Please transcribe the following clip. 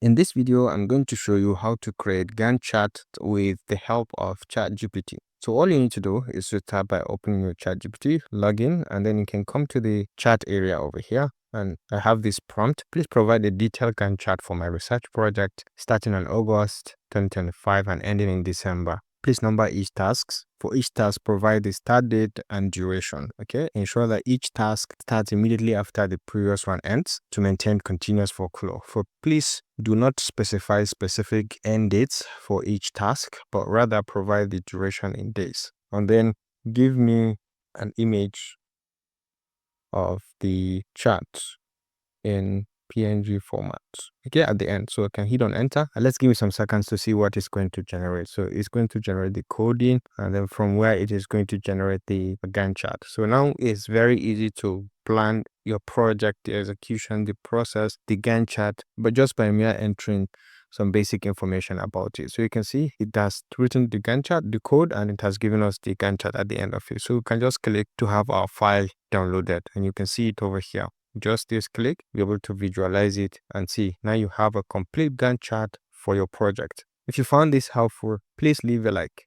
In this video, I'm going to show you how to create Gantt chart with the help of ChatGPT. So all you need to do is to start by opening your ChatGPT, log in, and then you can come to the chat area over here. And I have this prompt. Please provide a detailed Gantt chart for my research project starting on August 2025 and ending in December. Please number each tasks. For each task, provide the start date and duration. Okay, ensure that each task starts immediately after the previous one ends to maintain continuous workflow. Please do not specify specific end dates for each task, but rather provide the duration in days. And then give me an image of the chart in PNG format, okay, at the end. So I can hit on enter and let's give it some seconds to see what it's going to generate. So it's going to generate the coding, and then from where it is going to generate the Gantt chart. So now it's very easy to plan your project, the execution, the process, the Gantt chart, but just by mere entering some basic information about it. So you can see it has written the Gantt chart, the code, and it has given us the Gantt chart at the end of it. So we can just click to have our file downloaded, and you can see it over here. Just this click, be able to visualize it and see now you have a complete Gantt chart for your project. If you found this helpful, please leave a like.